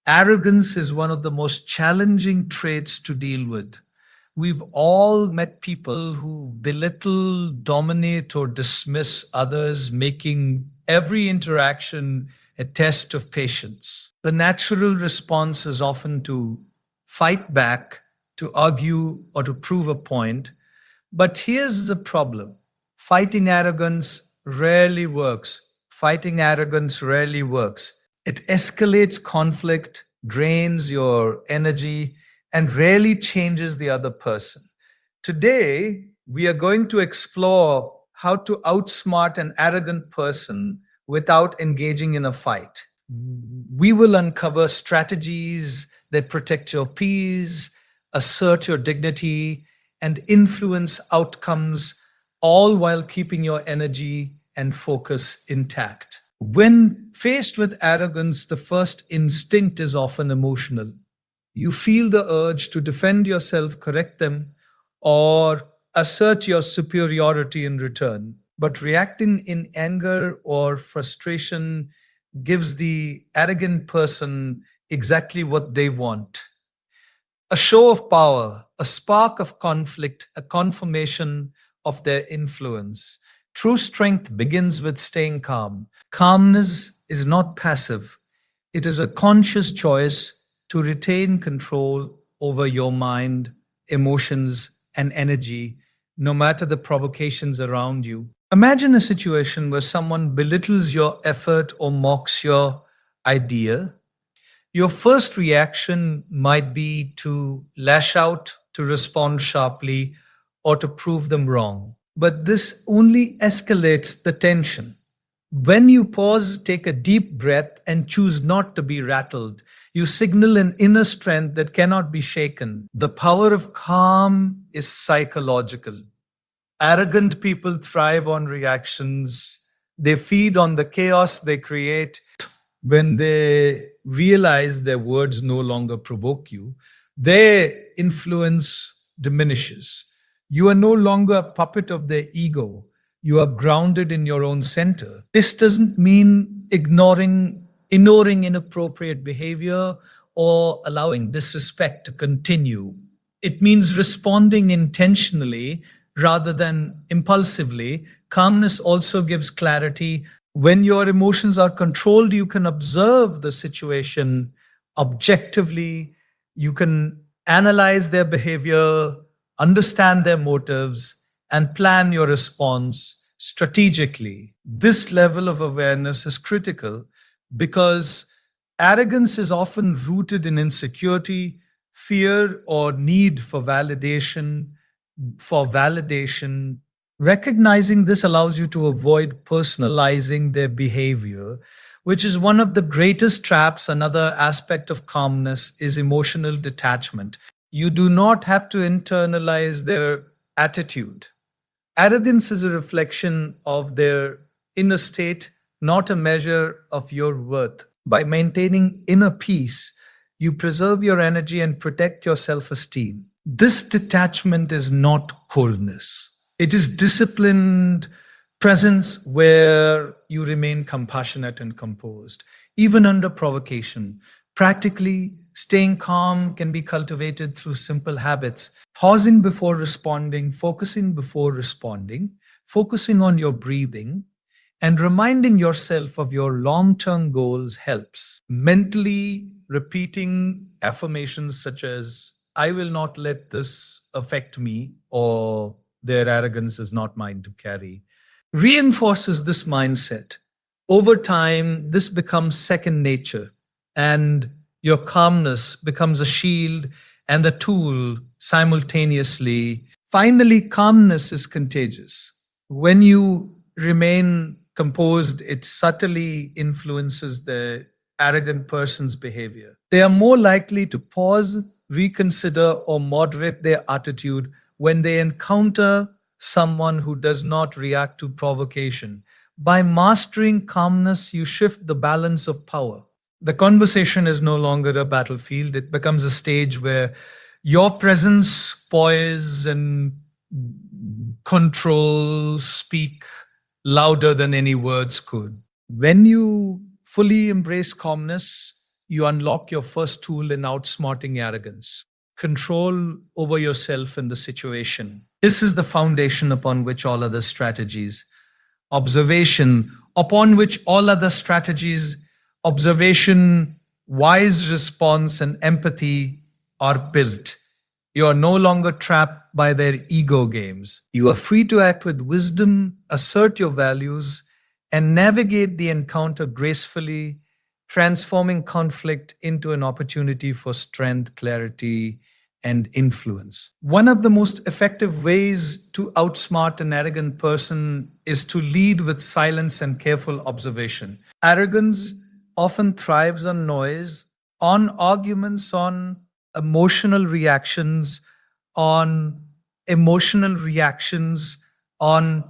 Arrogance is one of the most challenging traits to deal with. We've all met people who belittle, dominate, or dismiss others, making every interaction a test of patience. The natural response is often to fight back, to argue, or to prove a point. But here's the problem: fighting arrogance rarely works. Fighting arrogance rarely works. It escalates conflict, drains your energy, and rarely changes the other person. Today, we are going to explore how to outsmart an arrogant person without engaging in a fight. We will uncover strategies that protect your peace, assert your dignity, and influence outcomes, all while keeping your energy and focus intact. When faced with arrogance, the first instinct is often emotional. You feel the urge to defend yourself, correct them, or assert your superiority in return. But reacting in anger or frustration gives the arrogant person exactly what they want: a show of power, a spark of conflict, a confirmation of their influence. True strength begins with staying calm. Calmness is not passive, it is a conscious choice to retain control over your mind, emotions, and energy, no matter the provocations around you. Imagine a situation where someone belittles your effort or mocks your idea. Your first reaction might be to lash out, to respond sharply, or to prove them wrong. But this only escalates the tension. When you pause, take a deep breath, and choose not to be rattled, you signal an inner strength that cannot be shaken. The power of calm is psychological. Arrogant people thrive on reactions, they feed on the chaos they create. When they realize their words no longer provoke you, their influence diminishes. You are no longer a puppet of their ego. You are grounded in your own center. This doesn't mean ignoring inappropriate behavior or allowing disrespect to continue. It means responding intentionally rather than impulsively. Calmness also gives clarity. When your emotions are controlled, you can observe the situation objectively. You can analyze their behavior, understand their motives, and plan your response strategically. This level of awareness is critical because arrogance is often rooted in insecurity, fear, or need for validation. Recognizing this allows you to avoid personalizing their behavior, which is one of the greatest traps. Another aspect of calmness is emotional detachment. You do not have to internalize their attitude. Arrogance is a reflection of their inner state, not a measure of your worth. By maintaining inner peace, you preserve your energy and protect your self esteem. This detachment is not coldness, it is disciplined presence where you remain compassionate and composed, even under provocation. Practically, staying calm can be cultivated through simple habits: pausing before responding, focusing on your breathing, and reminding yourself of your long term goals helps. Mentally repeating affirmations such as, I will not let this affect me, or their arrogance is not mine to carry, reinforces this mindset. Over time, this becomes second nature, and your calmness becomes a shield and a tool simultaneously. Finally, calmness is contagious. When you remain composed, it subtly influences the arrogant person's behavior. They are more likely to pause, reconsider, or moderate their attitude when they encounter someone who does not react to provocation. By mastering calmness, you shift the balance of power. The conversation is no longer a battlefield, it becomes a stage where your presence, poise, and control speak louder than any words could. When you fully embrace calmness, you unlock your first tool in outsmarting arrogance: control over yourself and the situation. This is the foundation upon which all other strategies, observation, upon which all other strategies, observation, wise response, and empathy are built. You are no longer trapped by their ego games. You are free to act with wisdom, assert your values, and navigate the encounter gracefully, transforming conflict into an opportunity for strength, clarity, and influence. One of the most effective ways to outsmart an arrogant person is to lead with silence and careful observation. Arrogance often thrives on noise, on arguments, on emotional reactions, on emotional reactions, on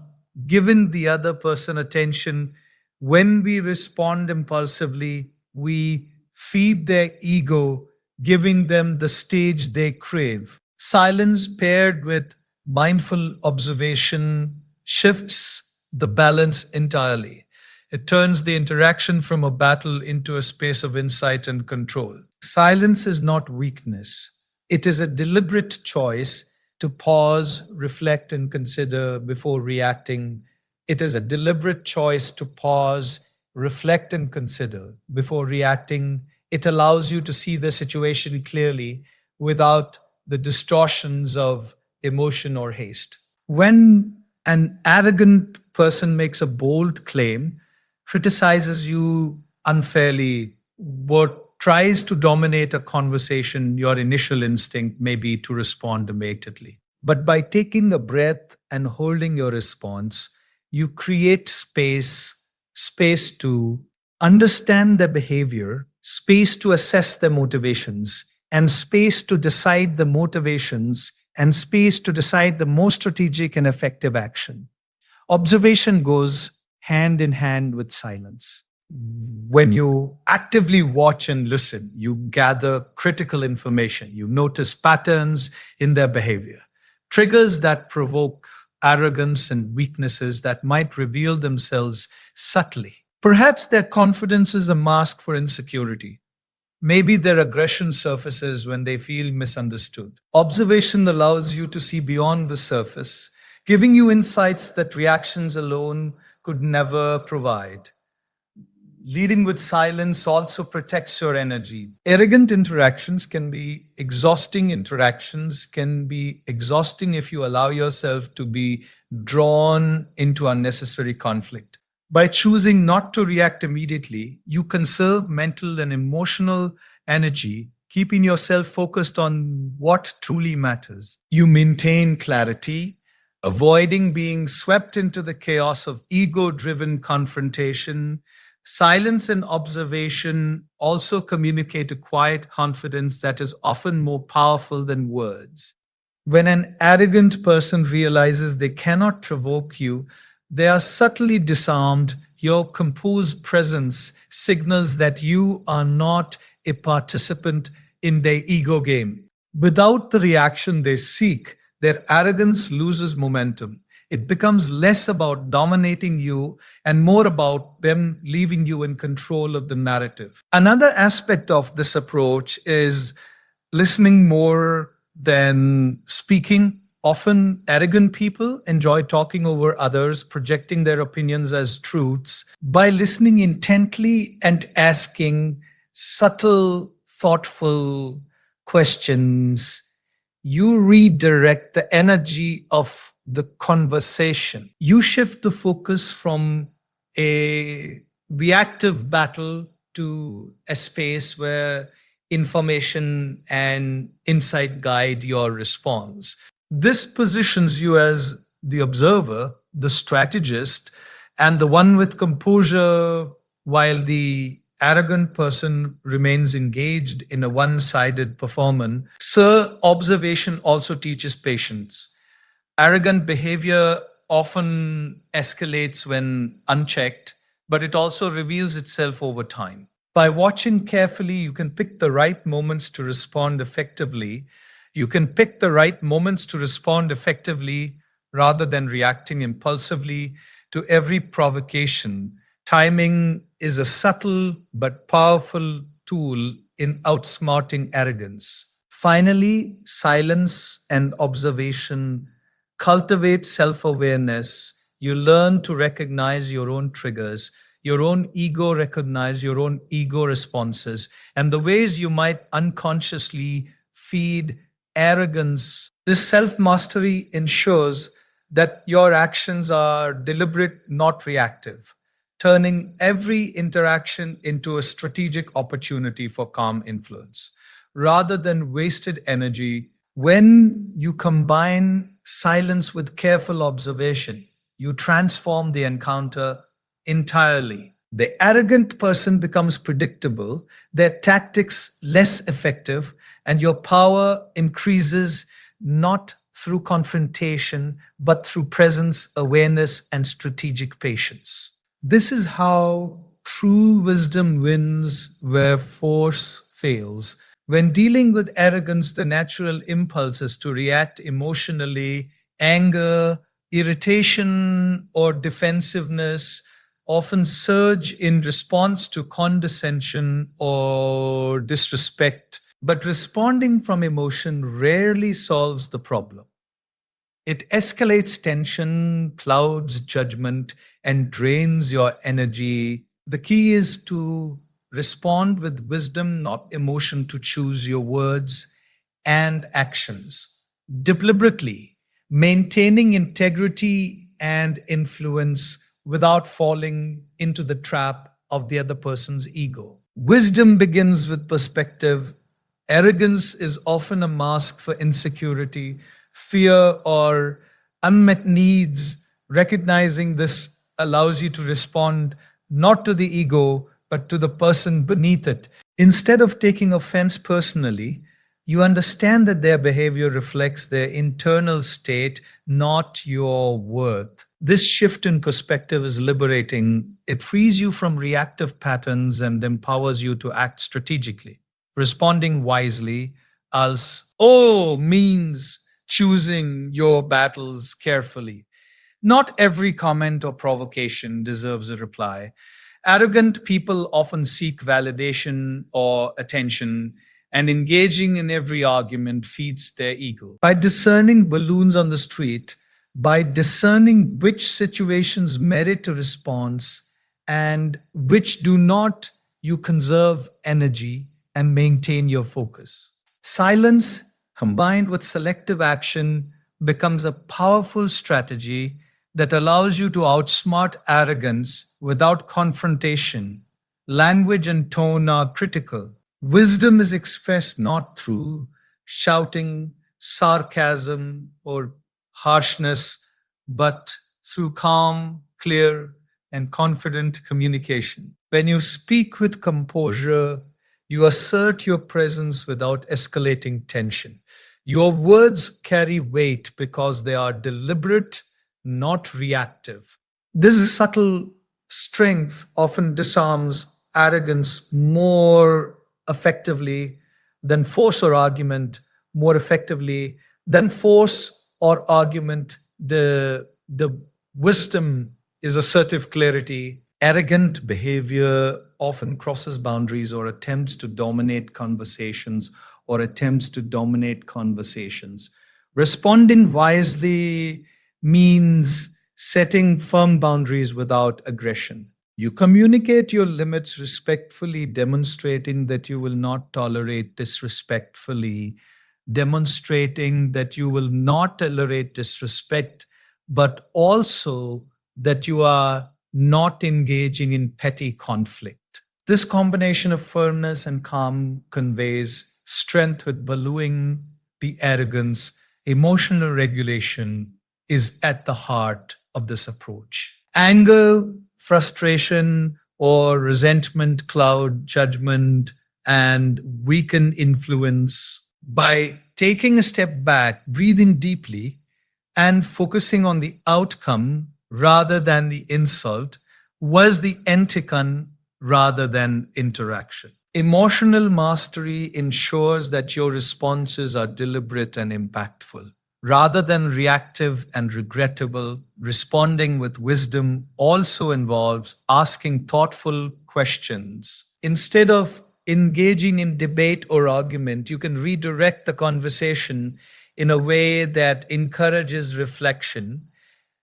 giving the other person attention. When we respond impulsively, we feed their ego, giving them the stage they crave. Silence paired with mindful observation shifts the balance entirely. It turns the interaction from a battle into a space of insight and control. Silence is not weakness, it is a deliberate choice to pause, reflect, and consider before reacting. It is a deliberate choice to pause, reflect, and consider before reacting. It allows you to see the situation clearly without the distortions of emotion or haste. When an arrogant person makes a bold claim, criticizes you unfairly, what tries to dominate a conversation, your initial instinct may be to respond immediately. But by taking a breath and holding your response, you create space to understand their behavior, space to assess their motivations, and space to decide the motivations, and space to decide the most strategic and effective action. Observation goes hand in hand with silence. When you actively watch and listen, you gather critical information. You notice patterns in their behavior, triggers that provoke arrogance, and weaknesses that might reveal themselves subtly. Perhaps their confidence is a mask for insecurity. Maybe their aggression surfaces when they feel misunderstood. Observation allows you to see beyond the surface, giving you insights that reactions alone could never provide. Leading with silence also protects your energy. Arrogant interactions can be exhausting if you allow yourself to be drawn into unnecessary conflict. By choosing not to react immediately, you conserve mental and emotional energy, keeping yourself focused on what truly matters. You maintain clarity, avoiding being swept into the chaos of ego driven confrontation. Silence and observation also communicate a quiet confidence that is often more powerful than words. When an arrogant person realizes they cannot provoke you, they are subtly disarmed. Your composed presence signals that you are not a participant in their ego game. Without the reaction they seek, their arrogance loses momentum. It becomes less about dominating you and more about them leaving you in control of the narrative. Another aspect of this approach is listening more than speaking. Often, arrogant people enjoy talking over others, projecting their opinions as truths. By listening intently and asking subtle, thoughtful questions, you redirect the energy of the conversation. You shift the focus from a reactive battle to a space where information and insight guide your response. This positions you as the observer, the strategist, and the one with composure, while the arrogant person remains engaged in a one sided performance. Sir, observation also teaches patience. Arrogant behavior often escalates when unchecked, but it also reveals itself over time. By watching carefully, you can pick the right moments to respond effectively. You can pick the right moments to respond effectively rather than reacting impulsively to every provocation. Timing is a subtle but powerful tool in outsmarting arrogance. Finally, silence and observation cultivate self awareness. You learn to recognize your own triggers, your own ego recognize your own ego responses, and the ways you might unconsciously feed arrogance. This self mastery ensures that your actions are deliberate, not reactive, turning every interaction into a strategic opportunity for calm influence rather than wasted energy. When you combine silence with careful observation, you transform the encounter entirely. The arrogant person becomes predictable, their tactics less effective, and your power increases not through confrontation, but through presence, awareness, and strategic patience. This is how true wisdom wins where force fails. When dealing with arrogance, the natural impulse is to react emotionally. Anger, irritation, or defensiveness often surge in response to condescension or disrespect. But responding from emotion rarely solves the problem. It escalates tension, clouds judgment, and drains your energy. The key is to respond with wisdom, not emotion, to choose your words and actions deliberately, maintaining integrity and influence without falling into the trap of the other person's ego. Wisdom begins with perspective. Arrogance is often a mask for insecurity, fear, or unmet needs. Recognizing this allows you to respond not to the ego, but to the person beneath it. Instead of taking offense personally, you understand that their behavior reflects their internal state, not your worth. This shift in perspective is liberating. It frees you from reactive patterns and empowers you to act strategically. Responding wisely, as oh means choosing your battles carefully. Not every comment or provocation deserves a reply. Arrogant people often seek validation or attention, and engaging in every argument feeds their ego. By discerning balloons on the street, by discerning which situations merit a response and which do not, you conserve energy and maintain your focus. Silence combined with selective action becomes a powerful strategy that allows you to outsmart arrogance without confrontation. Language and tone are critical. Wisdom is expressed not through shouting, sarcasm, or harshness, but through calm, clear, and confident communication. When you speak with composure, you assert your presence without escalating tension. Your words carry weight because they are deliberate, not reactive. This subtle strength often disarms arrogance more effectively than force or argument, more effectively than force or argument. The wisdom is assertive clarity. Arrogant behavior often crosses boundaries or attempts to dominate conversations Responding wisely means setting firm boundaries without aggression. You communicate your limits respectfully, demonstrating that you will not tolerate disrespectfully, demonstrating that you will not tolerate disrespect, but also that you are not engaging in petty conflict. This combination of firmness and calm conveys strength with ballooning the arrogance. Emotional regulation is at the heart of this approach. Anger, frustration, or resentment cloud judgment and weaken influence. By taking a step back, breathing deeply, and focusing on the outcome rather than the insult, was the antican rather than interaction. Emotional mastery ensures that your responses are deliberate and impactful. Rather than reactive and regrettable, responding with wisdom also involves asking thoughtful questions. Instead of engaging in debate or argument. You can redirect the conversation in a way that encourages reflection.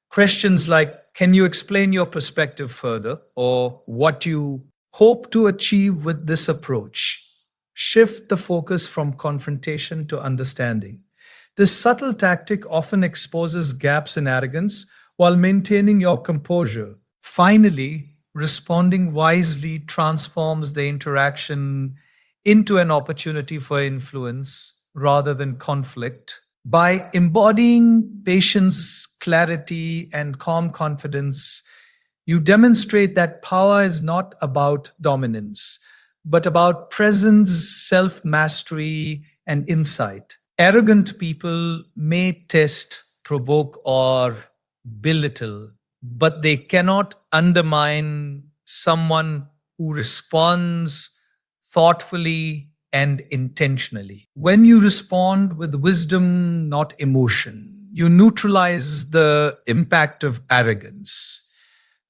Questions like, can you explain your perspective further? Or what you hope to achieve with this approach? Shift the focus from confrontation to understanding. This subtle tactic often exposes gaps in arrogance while maintaining your composure. Finally, responding wisely transforms the interaction into an opportunity for influence rather than conflict. By embodying patience, clarity, and calm confidence, you demonstrate that power is not about dominance, but about presence, self mastery, and insight. Arrogant people may test, provoke, or belittle, but they cannot undermine someone who responds thoughtfully and intentionally. When you respond with wisdom, not emotion, you neutralize the impact of arrogance.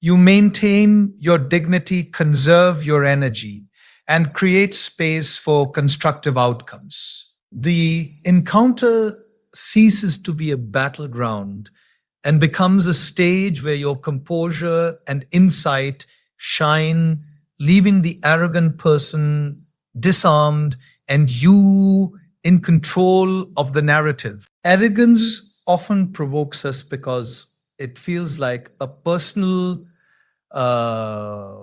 You maintain your dignity, conserve your energy, and create space for constructive outcomes. The encounter ceases to be a battleground and becomes a stage where your composure and insight shine, leaving the arrogant person disarmed and you in control of the narrative. Arrogance often provokes us because it feels like a personal uh,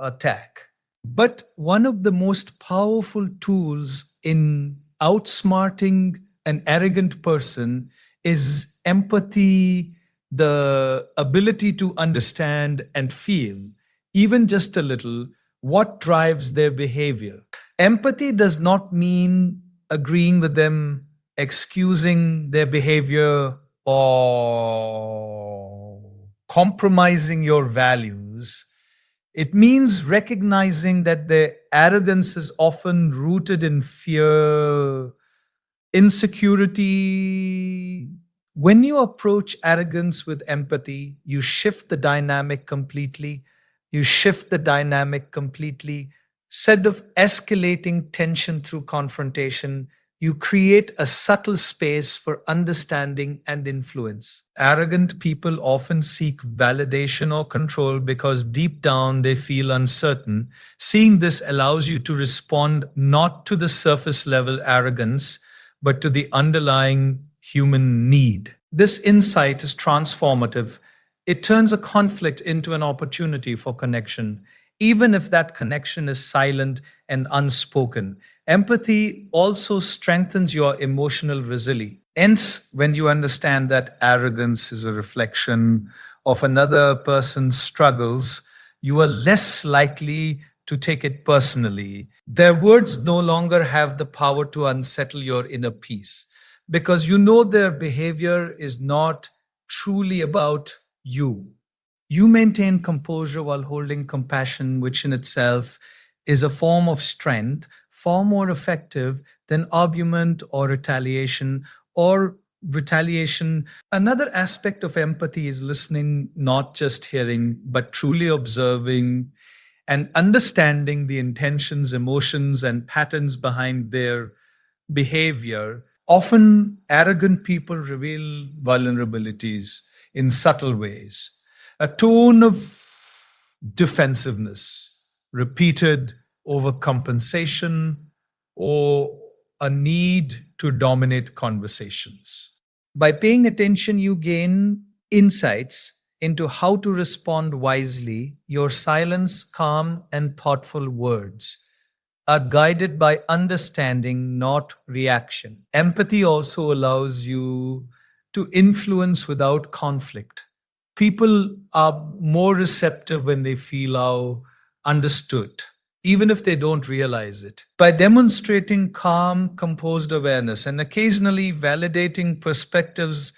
attack. But one of the most powerful tools in outsmarting an arrogant person is empathy, the ability to understand and feel, even just a little, what drives their behavior. Empathy does not mean agreeing with them, excusing their behavior, or compromising your values. It means recognizing that their arrogance is often rooted in fear, insecurity. When you approach arrogance with empathy, you shift the dynamic completely. You shift the dynamic completely. Instead of escalating tension through confrontation, you create a subtle space for understanding and influence. Arrogant people often seek validation or control because deep down they feel uncertain. Seeing this allows you to respond not to the surface level arrogance, but to the underlying human need. This insight is transformative. It turns a conflict into an opportunity for connection, even if that connection is silent and unspoken. Empathy also strengthens your emotional resilience. Hence, when you understand that arrogance is a reflection of another person's struggles, you are less likely to take it personally. Their words no longer have the power to unsettle your inner peace because you know their behavior is not truly about you. You maintain composure while holding compassion, which in itself is a form of strength, far more effective than argument or retaliation. Another aspect of empathy is listening, not just hearing, but truly observing and understanding the intentions, emotions, and patterns behind their behavior. Often, arrogant people reveal vulnerabilities in subtle ways. A tone of defensiveness, repeated overcompensation, or a need to dominate conversations. By paying attention, you gain insights into how to respond wisely. Your silence, calm, and thoughtful words are guided by understanding, not reaction. Empathy also allows you to influence without conflict. People are more receptive when they feel how understood, even if they don't realize it. By demonstrating calm, composed awareness and occasionally validating perspectives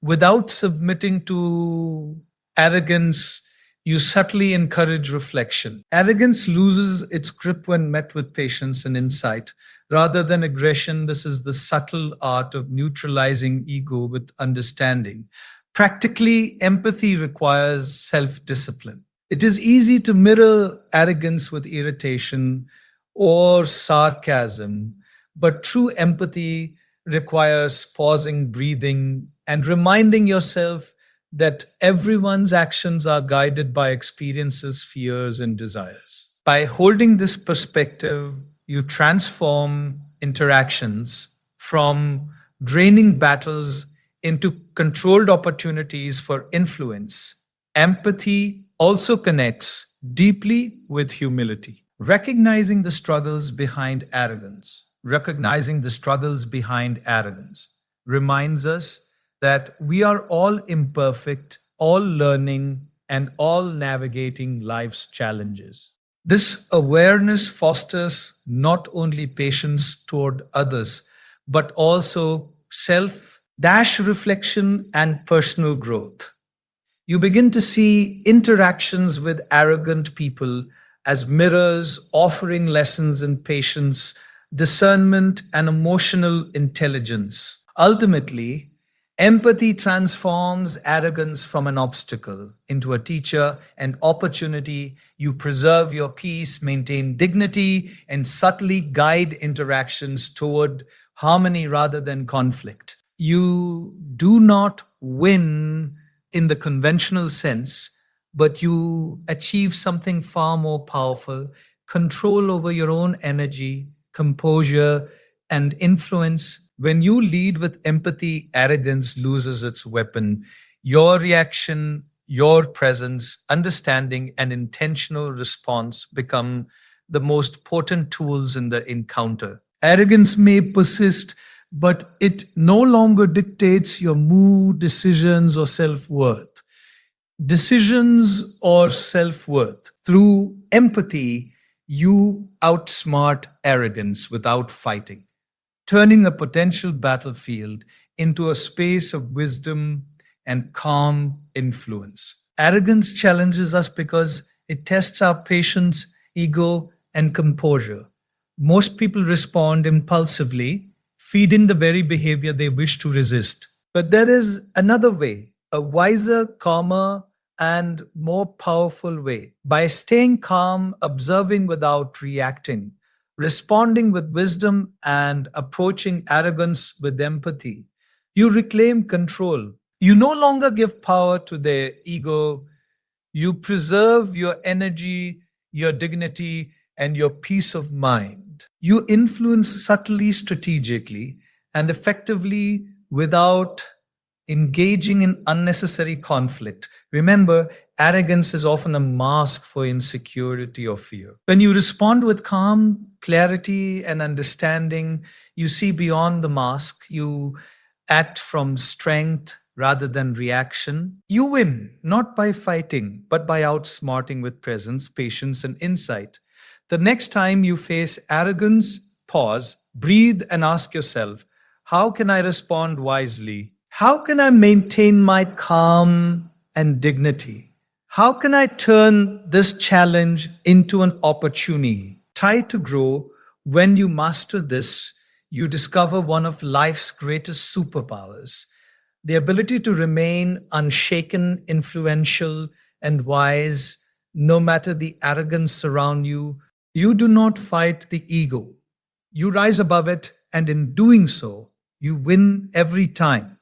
without submitting to arrogance, you subtly encourage reflection. Arrogance loses its grip when met with patience and insight. Rather than aggression, this is the subtle art of neutralizing ego with understanding. Practically, empathy requires self discipline. It is easy to mirror arrogance with irritation or sarcasm. But true empathy requires pausing, breathing, and reminding yourself that everyone's actions are guided by experiences, fears, and desires. By holding this perspective, you transform interactions from draining battles into controlled opportunities for influence. Empathy also connects deeply with humility. Recognizing the struggles behind arrogance, recognizing the struggles behind arrogance reminds us that we are all imperfect, all learning, and all navigating life's challenges. This awareness fosters not only patience toward others, but also self dash reflection and personal growth. You begin to see interactions with arrogant people as mirrors offering lessons in patience, discernment, and emotional intelligence. Ultimately, empathy transforms arrogance from an obstacle into a teacher, an opportunity. You preserve your peace, maintain dignity, and subtly guide interactions toward harmony rather than conflict. You do not win in the conventional sense, but you achieve something far more powerful: control over your own energy, composure, and influence. When you lead with empathy, arrogance loses its weapon. Your reaction, your presence, understanding, and intentional response become the most potent tools in the encounter. Arrogance may persist, but it no longer dictates your mood, decisions, or self worth. Decisions or self worth. Through empathy, you outsmart arrogance without fighting, turning a potential battlefield into a space of wisdom and calm influence. Arrogance challenges us because it tests our patience, ego, and composure. Most people respond impulsively, feeding the very behavior they wish to resist. But there is another way, a wiser, calmer, and more powerful way. By staying calm, observing without reacting, responding with wisdom, and approaching arrogance with empathy, you reclaim control. You no longer give power to their ego. You preserve your energy, your dignity, and your peace of mind. You influence subtly, strategically, and effectively without engaging in unnecessary conflict. Remember, arrogance is often a mask for insecurity or fear. When you respond with calm, clarity, and understanding, you see beyond the mask. You act from strength rather than reaction. You win not by fighting, but by outsmarting with presence, patience, and insight. The next time you face arrogance, pause, breathe, and ask yourself, how can I respond wisely? How can I maintain my calm and dignity? How can I turn this challenge into an opportunity? Try to grow. When you master this, you discover one of life's greatest superpowers: the ability to remain unshaken, influential, and wise no matter the arrogance around you. You do not fight the ego, you rise above it, and in doing so, you win every time.